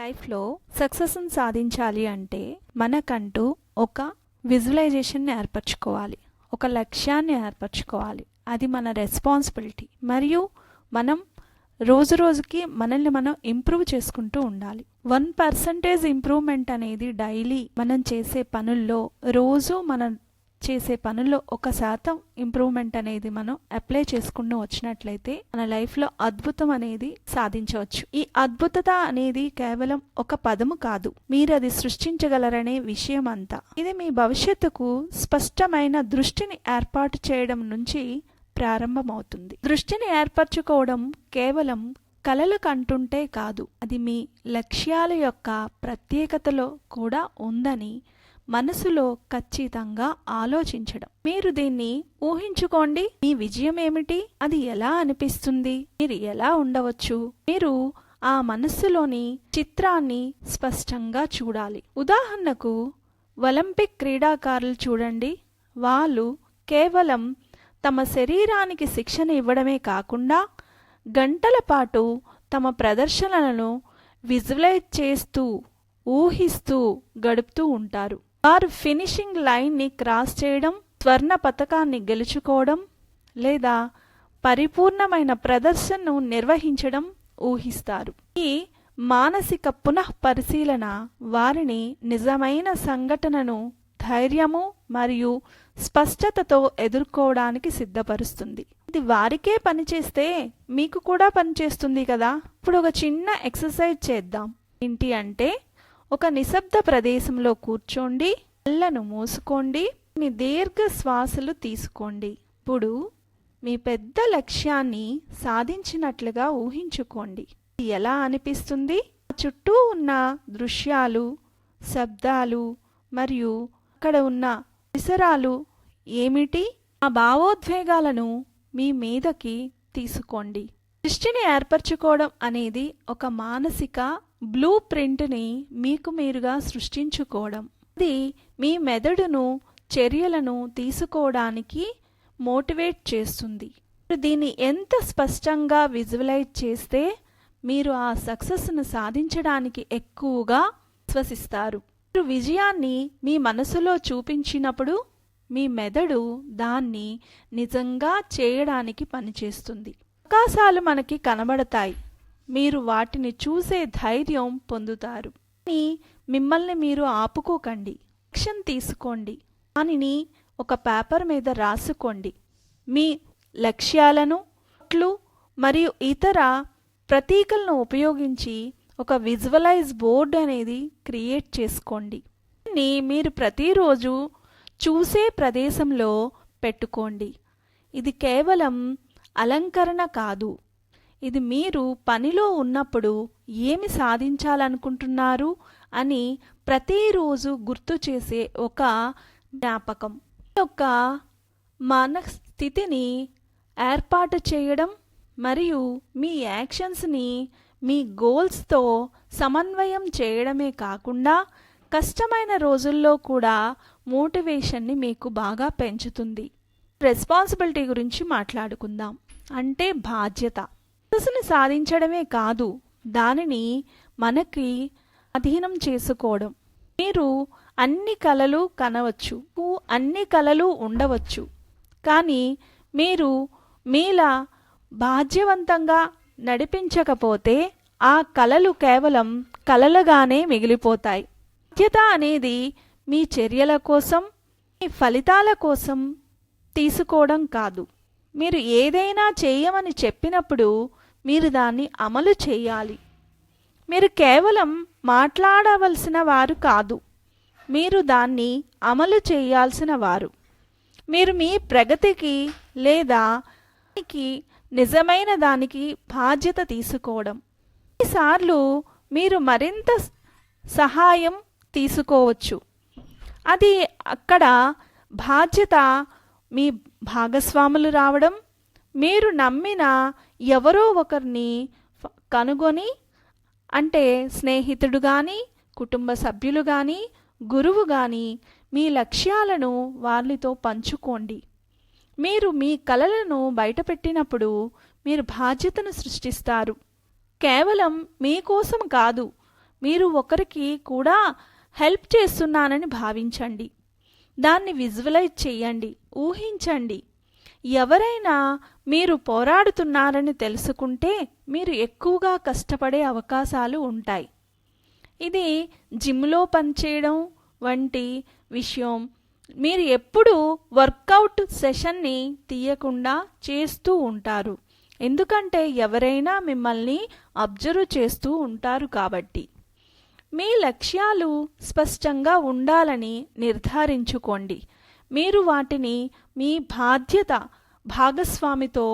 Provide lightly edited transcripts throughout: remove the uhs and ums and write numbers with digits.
లైఫ్లో సక్సెస్ని సాధించాలి అంటే మనకంటూ ఒక విజువలైజేషన్ని ఏర్పరచుకోవాలి, ఒక లక్ష్యాన్ని ఏర్పరచుకోవాలి. అది మన రెస్పాన్సిబిలిటీ. మరియు మనం రోజు రోజుకి మనల్ని మనం ఇంప్రూవ్ చేసుకుంటూ ఉండాలి. 1% ఇంప్రూవ్మెంట్ అనేది డైలీ మనం చేసే పనుల్లో, రోజు మనం చేసే పనుల్లో 1% ఇంప్రూవ్మెంట్ అనేది మనం అప్లై చేసుకుంటూ వచ్చినట్లయితే మన లైఫ్లో అద్భుతం అనేది సాధించవచ్చు. ఈ అద్భుతత అనేది కేవలం ఒక పదము కాదు, మీరు అది సృష్టించగలరనే విషయం అంతా. ఇది మీ భవిష్యత్తుకు స్పష్టమైన దృష్టిని ఏర్పాటు చేయడం నుంచి ప్రారంభమవుతుంది. దృష్టిని ఏర్పరచుకోవడం కేవలం కలలు కంటుంటే కాదు, అది మీ లక్ష్యాల యొక్క ప్రత్యేకతలో కూడా ఉందని మనసులో ఖచ్చితంగా ఆలోచించడం. మీరు దీన్ని ఊహించుకోండి. మీ విజయం ఏమిటి, అది ఎలా అనిపిస్తుంది, మీరు ఎలా ఉండవచ్చు. మీరు ఆ మనస్సులోని చిత్రాన్ని స్పష్టంగా చూడాలి. ఉదాహరణకు ఒలింపిక్ క్రీడాకారులు చూడండి. వాళ్ళు కేవలం తమ శరీరానికి శిక్షణ ఇవ్వడమే కాకుండా గంటల పాటు తమ ప్రదర్శనలను విజువలైజ్ చేస్తూ, ఊహిస్తూ గడుపుతూ ఉంటారు. వారు ఫినిషింగ్ లైన్ని క్రాస్ చేయడం, స్వర్ణ పతకాన్ని గెలుచుకోవడం లేదా పరిపూర్ణమైన ప్రదర్శనను నిర్వహించడం ఊహిస్తారు. ఈ మానసిక పునః పరిశీలన వారిని నిజమైన సంఘటనను ధైర్యము మరియు స్పష్టతతో ఎదుర్కోవడానికి సిద్ధపరుస్తుంది. ఇది వారికే పనిచేస్తే మీకు కూడా పనిచేస్తుంది కదా. ఇప్పుడు ఒక చిన్న ఎక్సర్సైజ్ చేద్దాం. ఏంటి అంటే, ఒక నిశ్శబ్ద ప్రదేశంలో కూర్చోండి, కళ్ళను మూసుకోండి, మీ దీర్ఘ శ్వాసలు తీసుకోండి. ఇప్పుడు మీ పెద్ద లక్ష్యాన్ని సాధించినట్లుగా ఊహించుకోండి. ఇది ఎలా అనిపిస్తుంది? చుట్టూ ఉన్న దృశ్యాలు, శబ్దాలు మరియు అక్కడ ఉన్న పరిసరాలు ఏమిటి? ఆ భావోద్వేగాలను మీ మీదకి తీసుకోండి. దృష్టిని ఏర్పరచుకోవడం అనేది ఒక మానసిక బ్లూ ప్రింట్ని మీకు మీరుగా సృష్టించుకోవడం. ఇది మీ మెదడును చర్యలను తీసుకోవడానికి మోటివేట్ చేస్తుంది. దీన్ని ఎంత స్పష్టంగా విజువలైజ్ చేస్తే మీరు ఆ సక్సెస్ను సాధించడానికి ఎక్కువగా విశ్వసిస్తారు. మీరు విజయాన్ని మీ మనసులో చూపించినప్పుడు మీ మెదడు దాన్ని నిజంగా చేయడానికి పనిచేస్తుంది. అవకాశాలు మనకి కనబడతాయి, మీరు వాటిని చూసే ధైర్యం పొందుతారు. కానీ మిమ్మల్ని మీరు ఆపుకోకండి, యాక్షన్ తీసుకోండి. దానిని ఒక పేపర్ మీద రాసుకోండి. మీ లక్ష్యాలను, మరియు ఇతర ప్రతీకలను ఉపయోగించి ఒక విజువలైజ్ బోర్డ్ అనేది క్రియేట్ చేసుకోండి. దీన్ని మీరు ప్రతిరోజు చూసే ప్రదేశంలో పెట్టుకోండి. ఇది కేవలం అలంకరణ కాదు, ఇది మీరు పనిలో ఉన్నప్పుడు ఏమి సాధించాలనుకుంటున్నారు అని ప్రతిరోజు గుర్తు చేసే ఒక జ్ఞాపకం. యొక్క మనస్థితిని ఏర్పాటు చేయడం మరియు మీ యాక్షన్స్ని మీ గోల్స్తో సమన్వయం చేయడమే కాకుండా కష్టమైన రోజుల్లో కూడా మోటివేషన్ని మీకు బాగా పెంచుతుంది. రెస్పాన్సిబిలిటీ గురించి మాట్లాడుకుందాం. అంటే బాధ్యత. సక్సెస్ని సాధించడమే కాదు, దానిని మనకి అధీనం చేసుకోవడం. మీరు అన్ని కలలు కనవచ్చు, అన్ని కలలు ఉండవచ్చు, కానీ మీరు మీలా బాధ్యవంతంగా నడిపించకపోతే ఆ కలలు కేవలం కలలుగానే మిగిలిపోతాయి. బాధ్యత అనేది మీ చర్యల కోసం, మీ ఫలితాల కోసం తీసుకోవడం కాదు. మీరు ఏదైనా చేయమని చెప్పినప్పుడు మీరు దాన్ని అమలు చేయాలి. మీరు కేవలం మాట్లాడవలసిన వారు కాదు, మీరు దాన్ని అమలు చేయాల్సిన వారు. మీరు మీ ప్రగతికి లేదా నిజమైన దానికి బాధ్యత తీసుకోవడం. కొన్నిసార్లు మీరు మరింత సహాయం తీసుకోవచ్చు. అది అక్కడ బాధ్యత మీ భాగస్వాములు రావడం, మీరు నమ్మిన ఎవరో ఒకరిని కనుగొని, అంటే స్నేహితుడు కానీ, కుటుంబ సభ్యులు కానీ, గురువు కానీ, మీ లక్ష్యాలను వారితో పంచుకోండి. మీరు మీ కలలను బయటపెట్టినప్పుడు మీరు బాధ్యతను సృష్టిస్తారు. కేవలం మీకోసం కాదు, మీరు ఒకరికి కూడా హెల్ప్ చేస్తున్నానని భావించండి. దాన్ని విజువలైజ్ చేయండి, ఊహించండి. ఎవరైనా మీరు పోరాడుతున్నారని తెలుసుకుంటే మీరు ఎక్కువగా కష్టపడే అవకాశాలు ఉంటాయి. ఇది జిమ్లో పనిచేయడం వంటి విషయం. మీరు ఎప్పుడూ వర్కౌట్ సెషన్ని తీయకుండా చేస్తూ ఉంటారు, ఎందుకంటే ఎవరైనా మిమ్మల్ని అబ్జర్వ్ చేస్తూ ఉంటారు కాబట్టి. మీ లక్ష్యాలు స్పష్టంగా ఉండాలని నిర్ధారించుకోండి. మీరు వాటిని మీ బాధ్యత భాగస్వామితో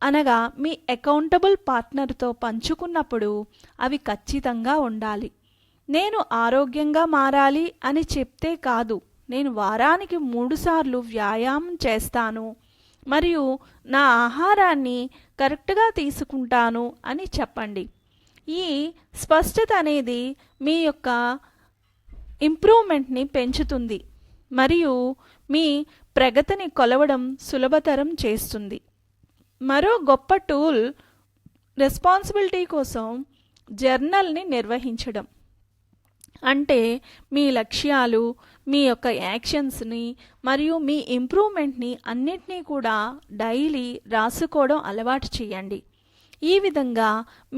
అనగా మీ అకౌంటబుల్ పార్ట్నర్తో పంచుకున్నప్పుడు అవి ఖచ్చితంగా ఉండాలి. నేను ఆరోగ్యంగా మారాలి అని చెప్తే కాదు, నేను వారానికి 3 సార్లు వ్యాయామం చేస్తాను మరియు నా ఆహారాన్ని కరెక్ట్గా తీసుకుంటాను అని చెప్పండి. ఈ స్పష్టత అనేది మీ యొక్క ఇంప్రూవ్మెంట్ని పెంచుతుంది మరియు మీ ప్రగతిని కొలవడం సులభతరం చేస్తుంది. మరో గొప్ప టూల్ రెస్పాన్సిబిలిటీ కోసం జర్నల్ని నిర్వహించడం. అంటే మీ లక్ష్యాలు, మీ యొక్క యాక్షన్స్ని మరియు మీ ఇంప్రూవ్మెంట్ని అన్నిటినీ కూడా డైలీ రాసుకోవడం అలవాటు చేయండి. ఈ విధంగా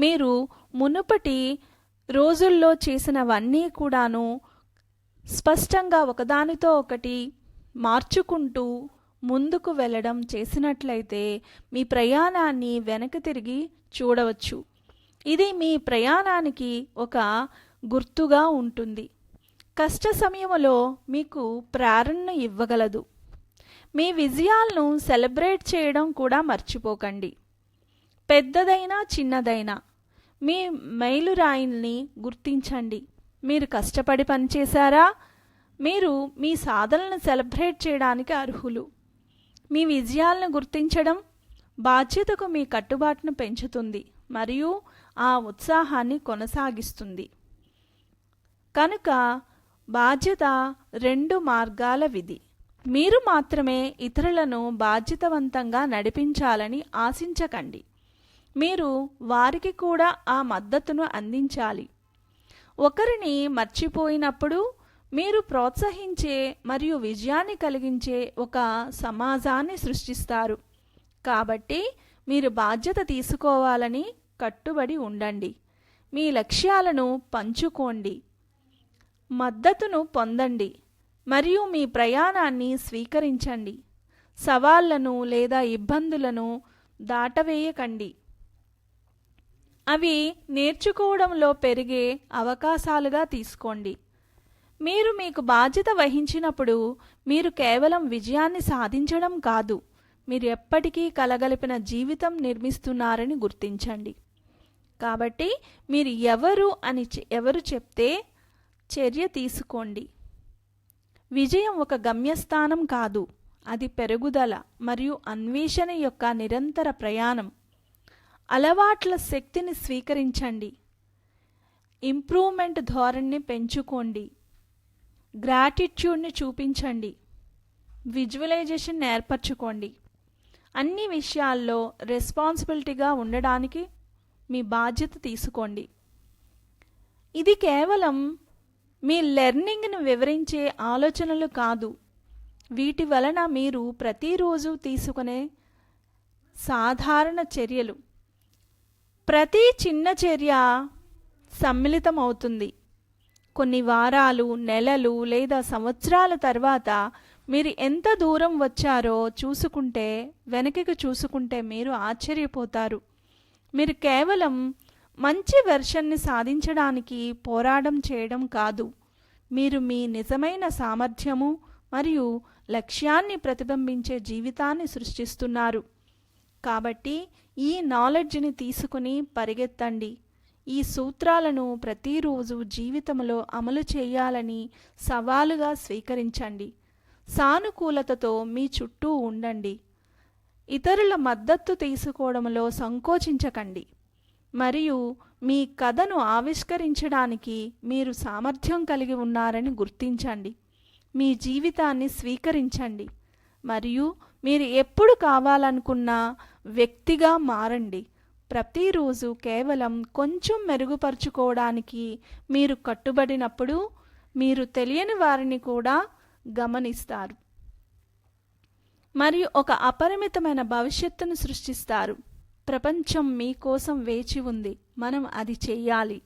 మీరు మునుపటి రోజుల్లో చేసినవన్నీ కూడాను స్పష్టంగా ఒకదానితో ఒకటి మార్చుకుంటూ ముందుకు వెళ్ళడం చేసినట్లయితే మీ ప్రయాణాన్ని వెనక్కి తిరిగి చూడవచ్చు. ఇది మీ ప్రయాణానికి ఒక గుర్తుగా ఉంటుంది. కష్ట సమయంలో మీకు ప్రేరణ ఇవ్వగలదు. మీ విజయాలను సెలబ్రేట్ చేయడం కూడా మర్చిపోకండి. పెద్దదైనా చిన్నదైనా మీ మైలురాయిల్ని గుర్తించండి. మీరు కష్టపడి పనిచేశారా? మీరు మీ సాధనలను సెలబ్రేట్ చేయడానికి అర్హులు. మీ విజయాలను గుర్తించడం బాధ్యతకు మీ కట్టుబాటును పెంచుతుంది మరియు ఆ ఉత్సాహాన్ని కొనసాగిస్తుంది. కనుక బాధ్యత 2 మార్గాల విధి. మీరు మాత్రమే ఇతరులను బాధ్యతవంతంగా నడిపించాలని ఆశించకండి. మీరు వారికి కూడా ఆ మద్దతును అందించాలి. ఒకరిని మర్చిపోయినప్పుడు మీరు ప్రోత్సహించే మరియు విజయాన్ని కలిగించే ఒక సమాజాన్ని సృష్టిస్తారు. కాబట్టి మీరు బాధ్యత తీసుకోవాలని కట్టుబడి ఉండండి. మీ లక్ష్యాలను పంచుకోండి, మద్దతును పొందండి మరియు మీ ప్రయాణాన్ని స్వీకరించండి. సవాళ్లను లేదా ఇబ్బందులను దాటవేయకండి. అవి నేర్చుకోవడంలో పెరిగే అవకాశాలుగా తీసుకోండి. మీరు మీకు బాధ్యత వహించినప్పుడు మీరు కేవలం విజయాన్ని సాధించడం కాదు, మీరు ఎప్పటికీ కలగలిపిన జీవితం నిర్మిస్తున్నారని గుర్తించండి. కాబట్టి మీరు ఎవరు చెప్తే చర్య తీసుకోండి. విజయం ఒక గమ్యస్థానం కాదు, అది పెరుగుదల మరియు అన్వేషణ యొక్క నిరంతర ప్రయాణం. అలవాట్ల శక్తిని స్వీకరించండి. ఇంప్రూవ్మెంట్ ధోరణిని పెంచుకోండి. గ్రాటిట్యూడ్ని చూపించండి. విజువలైజేషన్ ఏర్పరచుకోండి. అన్ని విషయాల్లో రెస్పాన్సిబిలిటీగా ఉండడానికి మీ బాధ్యత తీసుకోండి. ఇది కేవలం మీ లెర్నింగ్ను వివరించే ఆలోచనలు కాదు, వీటి వలన మీరు ప్రతిరోజు తీసుకునే సాధారణ చర్యలు. ప్రతి చిన్న చర్య సమ్మిళితమవుతుంది. కొన్ని వారాలు, నెలలు లేదా సంవత్సరాల తర్వాత మీరు ఎంత దూరం వచ్చారో వెనక్కి చూసుకుంటే మీరు ఆశ్చర్యపోతారు. మీరు కేవలం మంచి వెర్షన్ని సాధించడానికి పోరాటం చేయడం కాదు, మీరు మీ నిజమైన సామర్థ్యము మరియు లక్ష్యాన్ని ప్రతిబింబించే జీవితాన్ని సృష్టిస్తున్నారు. కాబట్టి ఈ నాలెడ్జ్ని తీసుకుని పరిగెత్తండి. ఈ సూత్రాలను ప్రతిరోజు జీవితంలో అమలు చేయాలని సవాలుగా స్వీకరించండి. సానుకూలతతో మీ చుట్టూ ఉండండి. ఇతరుల మద్దతు తీసుకోవడంలో సంకోచించకండి మరియు మీ కథను ఆవిష్కరించడానికి మీరు సామర్థ్యం కలిగి ఉన్నారని గుర్తించండి. మీ జీవితాన్ని స్వీకరించండి మరియు మీరు ఎప్పుడు కావాలనుకున్న వ్యక్తిగా మారండి. ప్రతిరోజు కేవలం కొంచెం మెరుగుపరుచుకోవడానికి మీరు కట్టుబడినప్పుడు మీరు తెలియని వారిని కూడా గమనిస్తారు మరియు ఒక అపరిమితమైన భవిష్యత్తును సృష్టిస్తారు. ప్రపంచం మీకోసం వేచి ఉంది. మనం అది చెయ్యాలి.